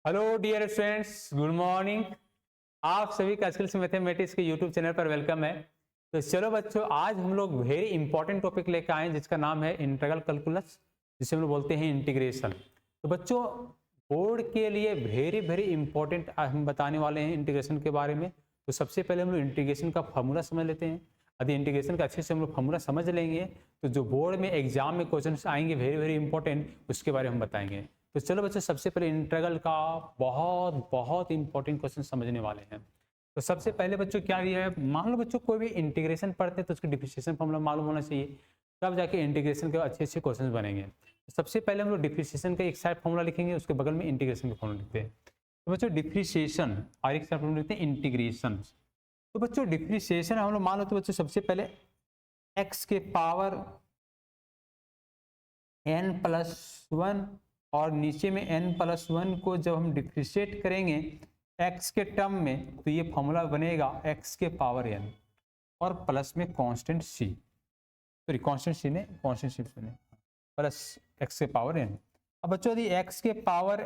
Hello dear students, good morning. आप सभी का स्किल्स मैथमेटिक्स के यूट्यूब चैनल पर वेलकम है। तो चलो बच्चों, आज हम लोग वेरी इंपॉर्टेंट टॉपिक लेकर आए हैं जिसका नाम है इंटीग्रल कैलकुलस, जिसे हम लोग बोलते हैं इंटीग्रेशन। तो बच्चों, बोर्ड के लिए वेरी वेरी इंपॉर्टेंट हम बताने वाले हैं इंटीग्रेशन के बारे में। तो सबसे पहले हम लोग इंटीग्रेशन का फॉर्मूला समझ लेते हैं। यदि इंटीग्रेशन का अच्छे से हम लोग फॉर्मूला समझ लेंगे तो जो बोर्ड में एग्जाम में क्वेश्चन आएंगे वेरी वेरी इंपॉर्टेंट, उसके बारे में हम बताएंगे। तो चलो बच्चों, सबसे पहले इंटीग्रल का बहुत बहुत इंपॉर्टेंट क्वेश्चन समझने वाले हैं। तो सबसे पहले बच्चों क्या दिया है, मान लो बच्चों कोई भी इंटीग्रेशन पढ़ते हैं तो उसकी डिफरेंशिएशन फॉर्मूला मालूम होना चाहिए, तब जाके इंटीग्रेशन के अच्छे अच्छे क्वेश्चन बनेंगे। तो सबसे पहले हम लोग डिफरेंशिएशन का एक साइड फॉर्मूला लिखेंगे, उसके बगल में इंटीग्रेशन का फॉर्मूला लिखते हैं। तो बच्चों डिफरेंशिएशन और एक साइड फॉर्मूला लिखते हैं इंटीग्रेशन। तो बच्चों डिफरेंशिएशन हम लोग मान लो, तो बच्चों सबसे पहले एक्स के पावर n+1 और नीचे में n+1 को जब हम डिफरेंशिएट करेंगे x के टर्म में, तो ये फॉर्मूला बनेगा x के पावर n और प्लस में constant c, sorry constant c ने कांस्टेंट c ने प्लस x के पावर n। अब बच्चों यदि x के पावर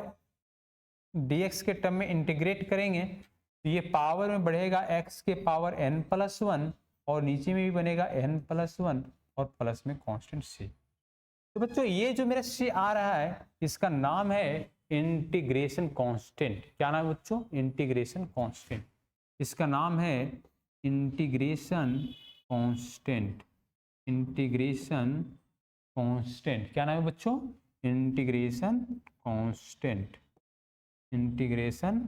dx के टर्म में इंटीग्रेट करेंगे तो ये पावर में बढ़ेगा x के पावर n+1 और नीचे में भी बनेगा n+1 और प्लस में कांस्टेंट c। तो बच्चों ये जो मेरा सी आ रहा है इसका नाम है इंटीग्रेशन कांस्टेंट। क्या नाम है बच्चों? Integration constant. इसका नाम है इंटीग्रेशन कांस्टेंट। इंटीग्रेशन कांस्टेंट क्या नाम है बच्चों? Integration constant. Integration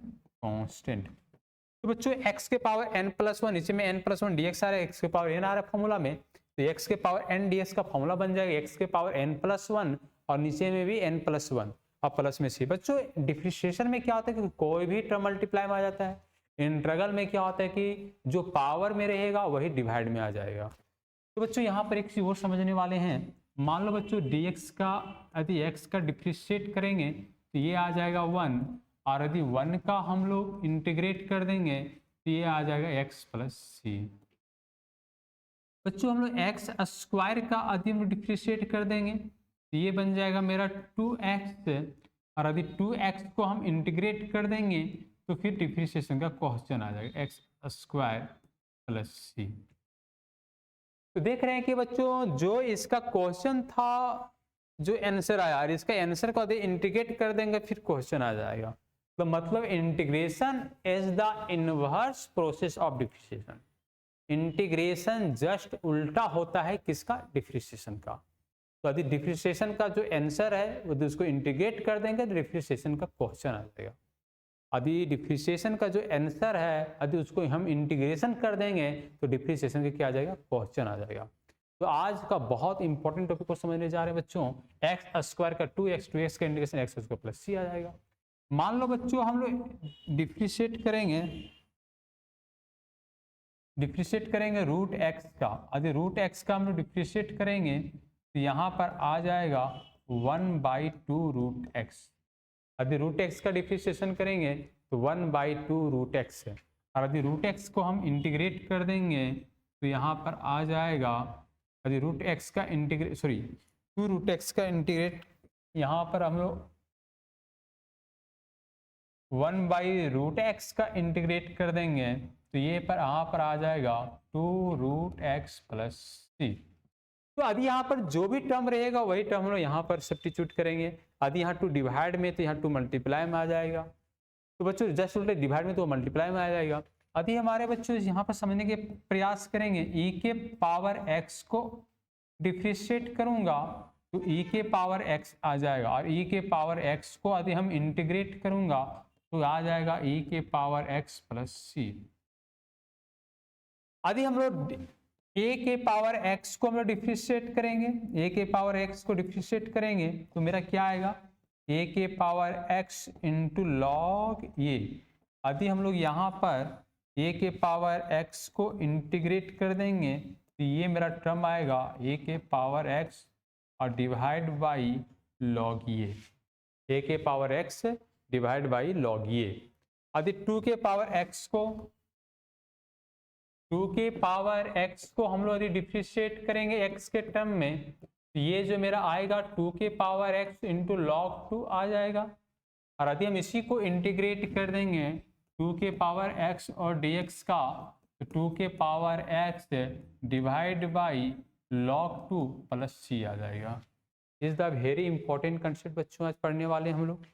constant. तो बच्चों x के पावर n+1, नीचे में n+1 dx आ रहा है, x के पावर n आ रहा है फॉर्मूला में, तो x के पावर n dx का फॉर्मूला बन जाएगा x के पावर n+1 और नीचे में भी n+1 और प्लस में c। बच्चों डिफरेंशिएशन में क्या होता है कि कोई भी टर्म मल्टीप्लाई में आ जाता है। इंटीग्रल में क्या होता है कि जो पावर में रहेगा वही डिवाइड में आ जाएगा। तो बच्चों यहाँ पर एक चीज और समझने वाले हैं। मान लो बच्चों dx का यदि x का डिफरेंशिएट करेंगे तो ये आ जाएगा 1, और यदि 1 का हम लोग इंटीग्रेट कर देंगे तो ये आ जाएगा x+c। बच्चों हम लोग x² का यदि हम डिफरेंशिएट कर देंगे तो ये बन जाएगा मेरा 2x, और यदि 2x को हम इंटीग्रेट कर देंगे तो फिर डिफरेंशिएशन का क्वेश्चन आ जाएगा x² + c। तो देख रहे हैं कि बच्चों जो इसका क्वेश्चन था, जो आंसर आया, और इसका आंसर को यदि इंटीग्रेट कर देंगे फिर क्वेश्चन आ जाएगा। तो मतलब integration is the inverse process of differentiation. Integration just उल्टा होता है किसका? डिफरेंशिएशन का। तो यदि डिफरेंशिएशन का जो आंसर है वो उसको इंटीग्रेट कर देंगे तो डिफरेंशिएशन का क्वेश्चन आ जाएगा। यदि डिफरेंशिएशन का जो आंसर है यदि उसको हम इंटीग्रेशन कर देंगे तो डिफरेंशिएशन का क्या आ जाएगा? क्वेश्चन आ जाएगा। तो आज का बहुत इंपॉर्टेंट टॉपिक को समझने जा रहे हैं बच्चों। x² का 2x, 2x का इंटीग्रेशन x² + c आ जाएगा। मान लो बच्चों हम लोग डिफरेंशिएट करेंगे √x का। यदि √x का हम लोग डिफरेंशिएट करेंगे तो यहाँ पर आ जाएगा 1/2 √x। यदि √x का डिफरेंशिएशन करेंगे तो 1/2 √x है, और यदि √x को हम इंटीग्रेट कर देंगे तो यहाँ पर आ जाएगा, यदि √x का इंटीग्रेट 2 √x का इंटीग्रेट यहाँ पर हम लोग 1/√x का इंटीग्रेट कर देंगे तो ये पर यहाँ पर आ जाएगा 2 √x + c। तो यदि यहाँ पर जो भी टर्म रहेगा वही टर्म हम लोग यहाँ पर सब्स्टिट्यूट करेंगे। यदि यहाँ 2 डिवाइड में तो यहाँ 2 मल्टीप्लाई में आ जाएगा। तो बच्चों जस्ट उल्टे डिवाइड में तो मल्टीप्लाई में आ जाएगा। यदि हमारे बच्चों यहाँ पर समझने के प्रयास करेंगे, e के पावर x को डिफरेंशिएट करूंगा तो e के पावर x आ जाएगा, और e के पावर x को यदि हम इंटीग्रेट करूंगा तो आ जाएगा e के पावर x + c। यदि हम लोग a के पावर x को हम लोग डिफरेंशिएट करेंगे, a के पावर x को डिफरेंशिएट करेंगे तो मेरा क्या आएगा? a के पावर x log a। यदि हम लोग यहाँ पर a के पावर x को इंटीग्रेट कर देंगे तो ये मेरा टर्म आएगा a के पावर x और डिवाइड बाई log a के power x divide by log a। यदि 2 के पावर x को 2 के पावर x को हम लोग यदि डिफरेंशिएट करेंगे x के टर्म में तो ये जो मेरा आएगा 2 के पावर x log 2 आ जाएगा। और यदि हम इसी को इंटीग्रेट कर देंगे 2 के पावर x और dx का, तो 2 के power x divide by log 2 plus c आ जाएगा। Is the very important concept बच्चों आज पढ़ने वाले हम लोग।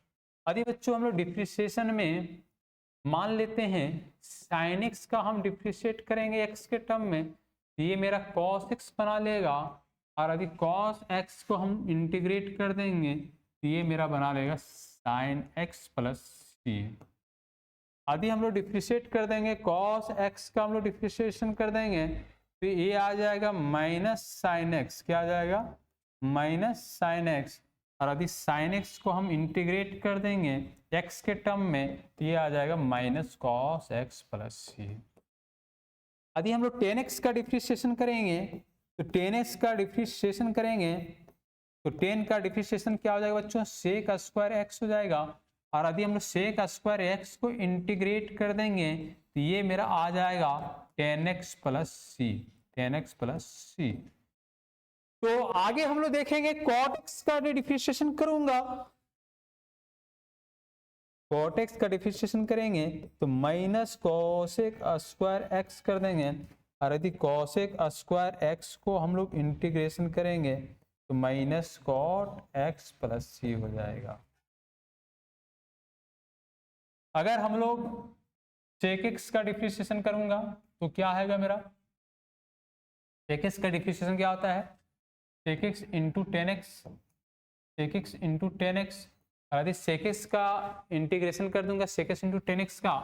यदि बच्चों हम लोग डिफ्रेंशिएशन में मान लेते हैं sin x का हम डिफ्रेंशिएट करेंगे x के टर्म में, तो ये मेरा cos x बना लेगा, और यदि cos x को हम इंटीग्रेट कर देंगे तो ये मेरा बना लेगा sin x प्लस c। यदि हम लोग डिफ्रेंशिएट कर देंगे cos x का, हम लोग डिफ्रेंशिएशन कर देंगे तो ये आ जाएगा माइनस साइन एक्स। क्या आ जाएगा? Minus sine x. और यदि साइन एक्स को हम इंटीग्रेट कर देंगे x के टर्म में तो ये आ जाएगा माइनस कॉस एक्स प्लस सी। यदि हम लोग टेन एक्स का डिफ्रेंशिएशन करेंगे तो टेन एक्स का डिफ्रेंशिएशन करेंगे तो टेन का डिफ्रेंशिएशन क्या हो जाएगा बच्चों? सेक स्क्वायर एक्स हो जाएगा। और यदि हम लोग सेक स्क्वायर एक्स को इंटीग्रेट कर देंगे तो ये मेरा आ जाएगा टेन एक्स प्लस सी। टेन एक्स प्लस सी। तो आगे हम लोग देखेंगे कॉट एक्स का डिफ्रेंशिएशन करूंगा, कॉट एक्स का डिफ्रेंशिएशन करेंगे तो माइनस कॉसेक स्क्वायर एक्स कर देंगे। और यदि कॉसेक स्क्वायर एक्स को हम लोग इंटीग्रेशन करेंगे तो माइनस कॉट एक्स प्लस सी हो जाएगा। अगर हम लोग सेक एक्स का डिफ्रेंशिएशन करूंगा तो क्या आएगा मेरा? सेक एक्स का डिफ्रेंशिएशन क्या होता है? Sec x into tan x, sec x into tan x. यदि सेक एक्स का इंटीग्रेशन कर दूंगा, sec x into tan x का,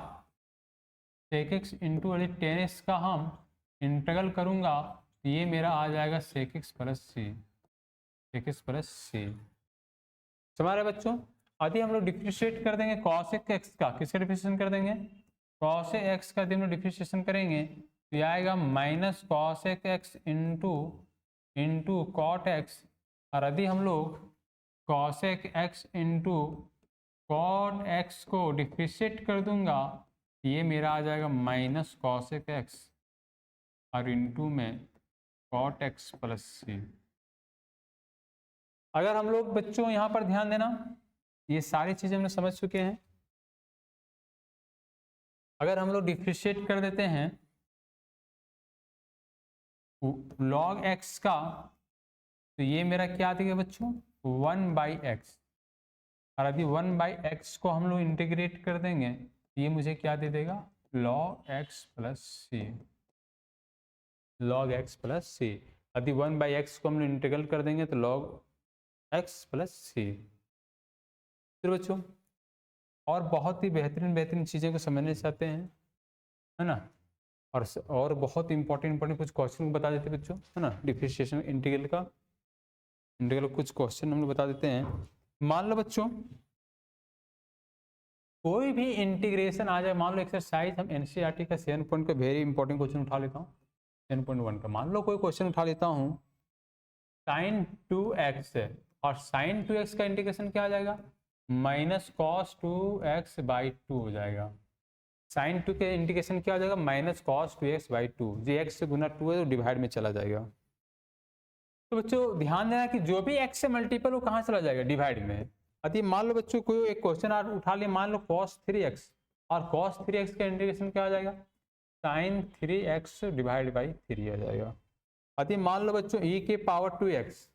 सेक एक्स इंटू यदि टेन एक्स का हम इंटीग्रल करूंगा तो ये मेरा आ जाएगा sec x plus c. Sec x plus c समझ रहे बच्चों? यदि हम लोग डिफ्रेंशिएट कर देंगे कॉसेक एक्स का, किसका डिफ्रेंशिएशन कर देंगे? कॉसेक एक्स का यदि हम लोग डिफ्रेंशिएशन करेंगे तो ये आएगा minus cosec x into cot x. और यदि हम लोग cosec x into cot x को डिफ्रेंशिएट कर दूंगा ये मेरा आ जाएगा माइनस कॉसेक एक्स और इंटू में कॉट एक्स प्लस सी। अगर हम लोग बच्चों यहाँ पर ध्यान देना, ये सारी चीजें हमने समझ चुके हैं। अगर हम लोग डिफ्रेंशिएट कर देते हैं log x का तो ये मेरा क्या देगा बच्चों? 1/x। और यदि 1/x को हम लोग इंटीग्रेट कर देंगे तो ये मुझे क्या दे देगा? log x प्लस सी। log x प्लस सी। यदि 1/x को हम लोग इंटीग्रल कर देंगे तो log x प्लस सी। फिर बच्चों और बहुत ही बेहतरीन चीज़ें को समझना चाहते हैं, है ना, और बहुत इंपॉर्टेंट कुछ क्वेश्चन बता देते हैं बच्चों, है ना, डिफरेंशिएशन इंटीग्रल का, इंटीग्रल कुछ क्वेश्चन हम लोग बता देते हैं। मान लो बच्चों कोई भी इंटीग्रेशन आ जाए, मान लो एक्सरसाइज हम एनसीईआरटी का 7 पॉइंट का वेरी इंपॉर्टेंट क्वेश्चन उठा लेता हूँ, 7.1 का। मान लो कोई क्वेश्चन उठा लेता हूँ sin 2x है, और sin 2x का इंटीग्रेशन क्या आ जाएगा? माइनस कॉस 2x बाई 2 हो जाएगा। sin 2 के इंटीग्रेशन क्या हो जाएगा? Minus cos 2x by 2। जी x से गुना 2 है तो डिवाइड में चला जाएगा। तो बच्चों ध्यान देना कि जो भी x से मल्टीपल वो कहाँ चला जाएगा? डिवाइड में। यदि मान लो बच्चों कोई एक क्वेश्चन उठा लिया, मान लो cos 3x, और cos 3x का इंटीग्रेशन क्या हो जाएगा? sin 3x डिवाइड बाई 3 आ जाएगा। यदि मान लो बच्चों e के पावर 2x,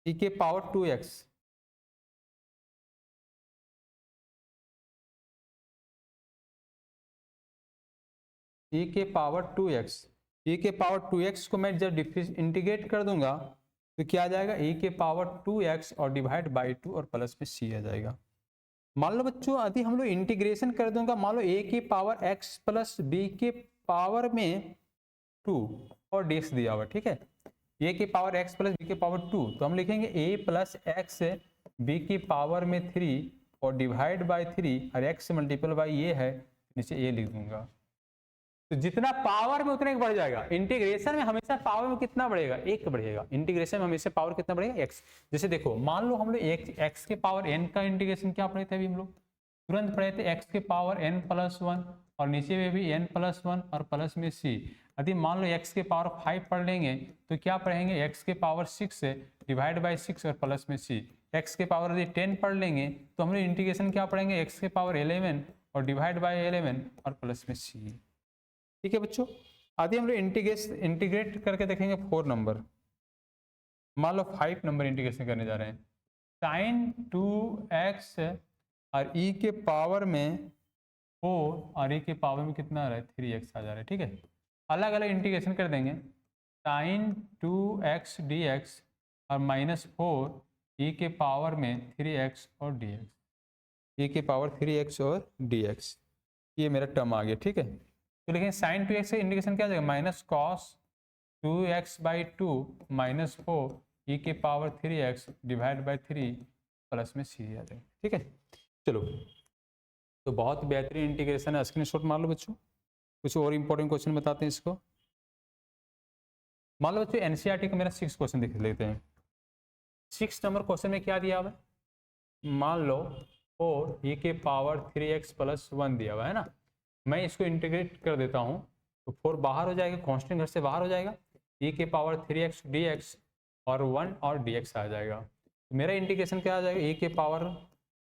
e के पावर 2x, e के पावर 2x, e के पावर 2x को मैं जब इंटीग्रेट कर दूंगा तो क्या आ जाएगा? e के पावर 2x और डिवाइड बाई 2 और प्लस में c आ जाएगा। मान लो बच्चों यदि हम लोग इंटीग्रेशन कर दूंगा, मान लो a के पावर x प्लस b के पावर में 2 और dx दिया हुआ, ठीक है, a के पावर x प्लस b के पावर 2, तो हम लिखेंगे a प्लस x b की पावर में 3 और डिवाइड बाई 3, और x मल्टीपल बाई ये है, नीचे a लिख दूंगा। तो जितना पावर में उतना एक बढ़ जाएगा। इंटीग्रेशन में हमेशा पावर में कितना बढ़ेगा? एक बढ़ेगा। इंटीग्रेशन में हमेशा पावर कितना बढ़ेगा? x। जैसे देखो मान लो हम लोग x के पावर n का इंटीग्रेशन क्या पढ़े थे? अभी हम लोग तुरंत पढ़े थे x के पावर n प्लस 1, और नीचे में भी n प्लस 1 और प्लस में c। यदि मान लो x के पावर 5 पढ़ लेंगे तो क्या पढ़ेंगे? x के पावर 6 डिवाइड बाई 6 और प्लस में c। x के पावर यदि 10 पढ़ लेंगे तो हम लोग इंटीग्रेशन क्या पढ़ेंगे, x के पावर 11 और डिवाइड बाय 11 और प्लस में c। ठीक है बच्चों, आदि हम लोग इंटीग्रेट करके देखेंगे 4 नंबर। मान लो 5 नंबर इंटीग्रेशन करने जा रहे हैं। साइन 2x और e के पावर में 4 और e के पावर में कितना आ रहा है 3x आ जा रहा है। ठीक है, अलग अलग इंटीग्रेशन कर देंगे। साइन 2x dx और -4 e के पावर में 3x और dx, e के पावर 3x और dx, ये मेरा टर्म आ गया। ठीक है, तो लिखें साइन 2x का इंटीग्रेशन क्या आ जाएगा, माइनस कॉस 2x/2 -4 e के power 3x divide by 3 plus में c आ जाएगा। ठीक है, चलो तो बहुत बेहतरीन इंटीग्रेशन है, स्क्रीनशॉट मार लो बच्चों। कुछ और इंपॉर्टेंट क्वेश्चन बताते हैं इसको। मान लो बच्चों एनसीईआरटी का मेरा 6 क्वेश्चन देख लेते हैं। 6 नंबर क्वेश्चन में क्या दिया हुआ है, मान लो 4 e के पावर 3x प्लस 1 दिया हुआ है ना। मैं इसको इंटीग्रेट कर देता हूँ तो 4 बाहर हो जाएगा, कांस्टेंट घर से बाहर हो जाएगा, e के पावर 3x dx और 1 और dx आ जाएगा। तो मेरा इंटीग्रेशन क्या आ जाएगा, e के पावर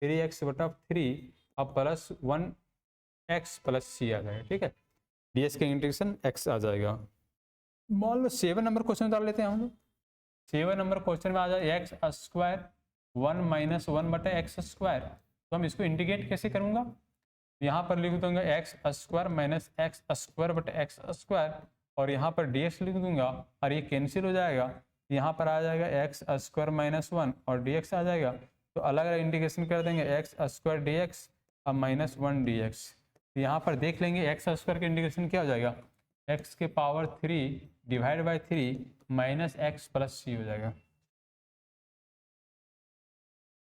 3x/3 और प्लस 1x प्लस c आ जाएगा। ठीक है, ds का इंटीग्रेशन x आ जाएगा। मान लो 7 नंबर क्वेश्चन डाल लेते हैं हम लोग। 7 नंबर क्वेश्चन में आ जाए x² 1 - 1/x²। तो हम इसको इंटीग्रेट कैसे करूँगा, यहाँ पर लिख दूंगा x² - x² और यहाँ पर dx लिख दूंगा और ये कैंसिल हो जाएगा। यहाँ पर आ जाएगा x² - 1 और dx आ जाएगा। तो अलग अलग इंटीग्रेशन कर देंगे, x² dx और -1 dx। यहाँ पर देख लेंगे x² का इंटीग्रेशन क्या हो जाएगा, x के power 3 divide by 3 minus x plus c हो जाएगा।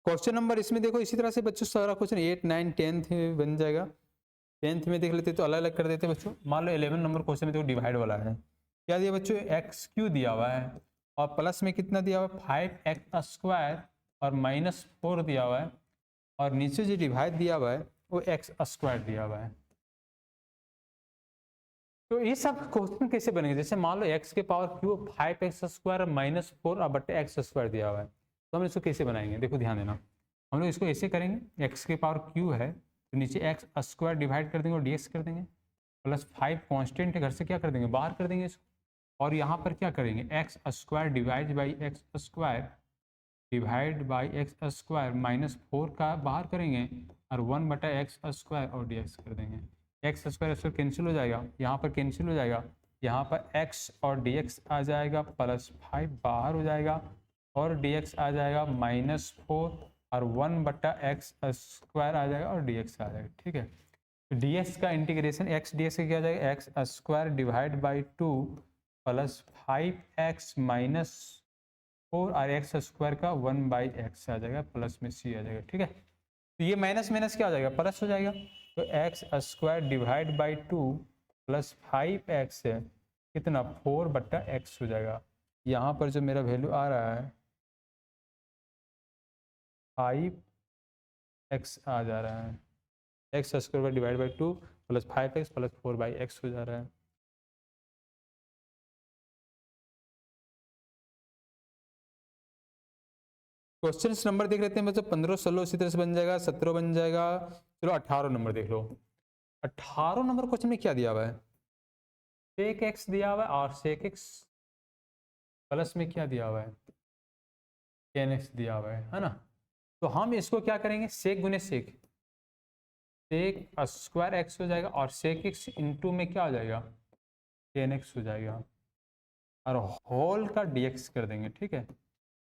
क्वेश्चन नंबर इसमें देखो इसी तरह से बच्चों सारा क्वेश्चन 8, 9, 10th में बन जाएगा। 10th में देख लेते तो अलग अलग कर देते बच्चों। मान लो 11 नंबर क्वेश्चन में देखो डिवाइड वाला है, क्या दिया बच्चों, x³ दिया हुआ है और प्लस में कितना दिया हुआ है 5x² और -4 दिया हुआ है और नीचे जो डिवाइड दिया हुआ है वो x² दिया हुआ है। तो ये सब क्वेश्चन कैसे बनेंगे, जैसे मान लो x के पावर क्यूब 5x² और -4 और बटे x² दिया हुआ है, तो हम इसको कैसे बनाएंगे, देखो ध्यान देना। हम लोग इसको ऐसे करेंगे, x के पावर क्यू है तो नीचे x² डिवाइड कर देंगे और dx कर देंगे, प्लस 5 कांस्टेंट है घर से क्या कर देंगे बाहर कर देंगे इसको, और यहाँ पर क्या करेंगे x² divide by x² divide by x² -4 का बाहर करेंगे और 1/x² और dx कर देंगे। x² कैंसिल हो जाएगा, यहाँ पर कैंसिल हो जाएगा, यहाँ पर x और dx आ जाएगा, प्लस 5 बाहर हो जाएगा और dx आ जाएगा -4 और 1/x² आ जाएगा और dx आ जाएगा। ठीक है, तो dx का इंटीग्रेशन x dx का क्या आ जाएगा, x² divide by 2 plus 5x -4 और x² का 1/x आ जाएगा, प्लस में c आ जाएगा। ठीक है, तो ये माइनस माइनस क्या हो जाएगा, प्लस हो जाएगा। तो x² divide by 2 plus 5x है कितना 4/x हो जाएगा। यहाँ पर जो मेरा वैल्यू आ रहा है 5x आ जा रहा है, x² divide by 2 plus 5x plus 4/x हो जा रहा है। क्वेश्चन नंबर देख लेते हैं बच्चों, 15, 16 इसी तरह से बन जाएगा, 17 बन जाएगा। चलो 18 नंबर देख लो। 18 नंबर क्वेश्चन में क्या दिया हुआ है, sec x दिया हुआ है और sec x प्लस में क्या दिया हुआ है tan x दिया हुआ है ना। तो हम इसको क्या करेंगे, sec गुने sec स्क्वायर x हो जाएगा और sec x इंटू में क्या हो जाएगा tan x हो जाएगा और होल का dx कर देंगे। ठीक है,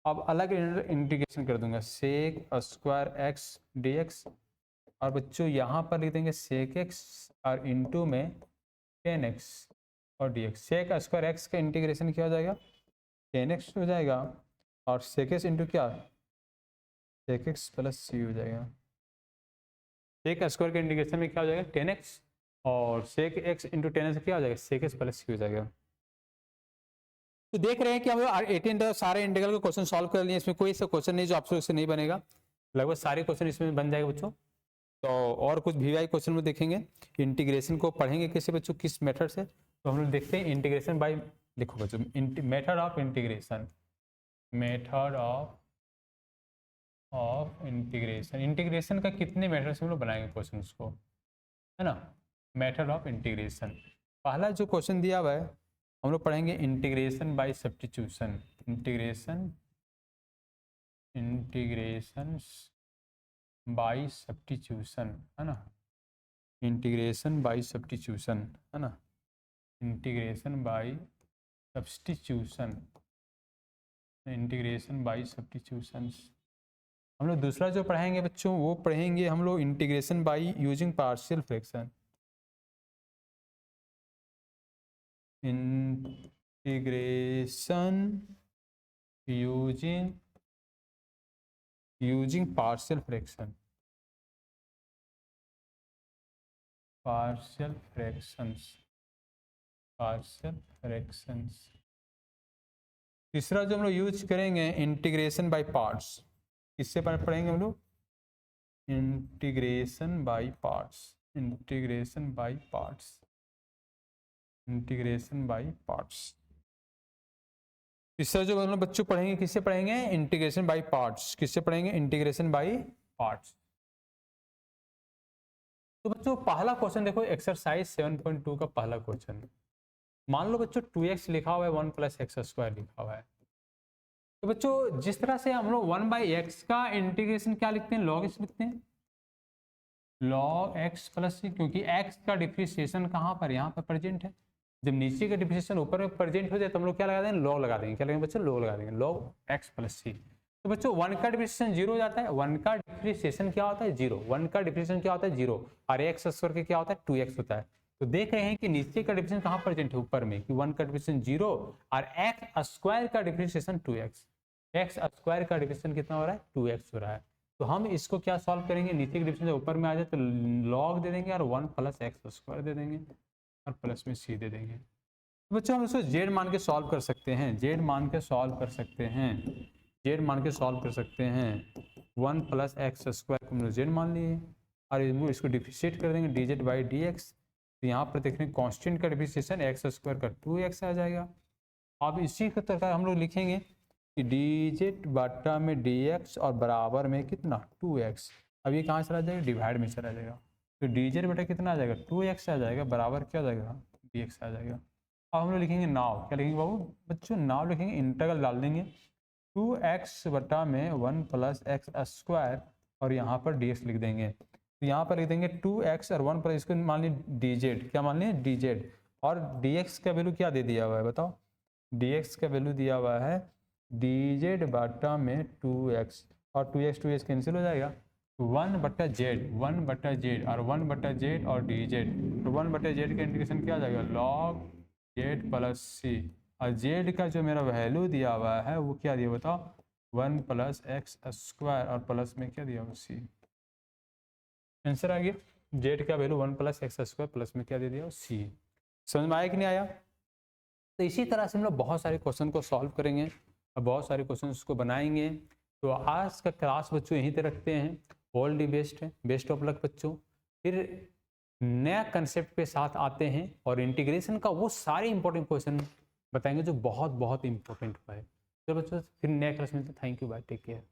अब अलग इंटीग्रेशन कर दूंगा, sec स्क्वायर x dx और बच्चों यहाँ पर लिख देंगे sec x और इंटू में tan x और dx। sec स्क्वायर x का इंटीग्रेशन क्या हो जाएगा tan x हो जाएगा और sec x इंटू क्या sec x प्लस c हो जाएगा। sec स्क्वायर के इंटीग्रेशन में क्या हो जाएगा tan x और sec x into tan x क्या हो जाएगा sec x प्लस c हो जाएगा। तो देख रहे हैं कि हम 18 सारे इंटीग्रल के क्वेश्चन सॉल्व कर लिए, इसमें कोई सा क्वेश्चन नहीं जो आपसे उससे नहीं बनेगा, लगभग सारे क्वेश्चन इसमें बन जाएगा बच्चों। तो और कुछ वीवाई क्वेश्चन में देखेंगे, इंटीग्रेशन को पढ़ेंगे कैसे बच्चों किस मेथड से। तो हम लोग देखते हैं इंटीग्रेशन बाय, देखो बच्चों method of integration, method of of integration, integration का कितने मेथड से हम लोग बनाएंगे क्वेश्चन को, है ना, मेथड ऑफ इंटीग्रेशन। पहला जो क्वेश्चन दिया हुआ है हम लोग पढ़ेंगे integration by substitution, integration by substitution, है ना, इंटीग्रेशन बाय सब्स्टिट्यूशन, है ना, integration by substitution, integration by substitution. हम लोग दूसरा जो पढ़ेंगे बच्चों वो पढ़ेंगे हम लोग integration by using partial fraction, integration using partial fraction, partial fractions. तीसरा जो हम लोग यूज करेंगे इंटीग्रेशन बाय पार्ट्स, किससे पढ़ेंगे हम लोग, integration by parts, integration by parts, integration by parts. तीसरा जो हम लोग बच्चों पढ़ेंगे किससे पढ़ेंगे, इंटीग्रेशन बाय पार्ट्स, किससे पढ़ेंगे, इंटीग्रेशन बाय पार्ट्स। तो बच्चों पहला क्वेश्चन देखो एक्सरसाइज 7.2 का पहला क्वेश्चन, मान लो बच्चों 2x लिखा हुआ है 1 + x² लिखा हुआ है। तो बच्चों जिस तरह से हम लोग 1/x का इंटीग्रेशन क्या लिखते हैं, log x लिखते हैं, log x + c, क्योंकि x का डिफरेंशिएशन कहाँ पर, यहाँ पर प्रेजेंट है। जब नीचे का डिफरेंशिएशन ऊपर में प्रेजेंट हो जाए तो हम लोग क्या लगा देंगे, log लगा देंगे, क्या लगेंगे बच्चों, log लगा देंगे, log x + c। तो बच्चों 1 का डिफरेंशिएशन 0 हो जाता है, 1 का डिफरेंशिएशन क्या होता है 0, 1 का डिफरेंशिएशन क्या होता है 0, और x² के क्या होता है 2x होता है। तो देख रहे हैं कि नीचे का डिफरेंशिएशन कहाँ प्रेजेंट है, ऊपर में, कि 1 का डिफरेंशिएशन 0 और x² का डिफरेंशिएशन 2x, x² का डिफरेंशिएशन कितना हो रहा है 2x हो रहा है। तो हम इसको क्या सॉल्व करेंगे, नीचे के डिफरेंशिएशन ऊपर में आ जाए तो log दे देंगे और 1 + x² दे देंगे और प्लस में c दे देंगे। तो बच्चों हम इसको z मान के सॉल्व कर सकते हैं, z मान के सॉल्व कर सकते हैं, z मान के सॉल्व कर सकते हैं। 1 + x² को हम लोग z मान लिए और इसको डिफरेंशिएट कर देंगे dz/dx। तो यहाँ पर देख रहे हैं कॉन्स्टेंट का डिफरेंशिएशन x² का 2x आ जाएगा। अब इसी के तरह हम लोग लिखेंगे कि dz में dx और बराबर में कितना 2x। अब ये कहाँ चला जाएगा, डिवाइड में चला जाएगा, तो dz कितना आ जाएगा 2x आ जाएगा, बराबर क्या आ जाएगा dx आ जाएगा। अब हम लोग लिखेंगे नाव, क्या लिखेंगे बाबू बच्चों, नाव लिखेंगे, इंटीग्रल डाल देंगे 2x में 1 + x² और यहाँ पर dx लिख देंगे। तो यहाँ पर लिख देंगे 2x और 1 + इसको मान लीजिए dz, क्या मान लीजिए dz, और dx का वैल्यू क्या दे दिया हुआ है बताओ, dx का वैल्यू दिया हुआ है dz में 2x और 2x कैंसिल हो जाएगा, 1/z, 1/z और 1/z और dz, तो 1/z का इंटीग्रेशन क्या आ जाएगा log z + c, और z का जो मेरा वैल्यू दिया हुआ है वो क्या दिया बताओ 1 + x² और प्लस में क्या दिया हुआ c। आंसर आ गया, z का वैल्यू 1 + x² प्लस में क्या दे दिया c। समझ में आया कि नहीं आया। तो इसी तरह से हम लोग बहुत सारे क्वेश्चन को सॉल्व करेंगे और बहुत सारे क्वेश्चन को बनाएंगे। तो आज का क्लास बच्चों यहीं तक रखते हैं। ऑल दी बेस्ट है, बेस्ट ऑफ लक बच्चों। फिर नया कंसेप्ट के साथ आते हैं और इंटीग्रेशन का वो सारे इंपॉर्टेंट क्वेश्चन बताएंगे जो बहुत बहुत इंपॉर्टेंट हुआ है। तो बच्चों फिर नया क्लास में, thank you, bye, take care.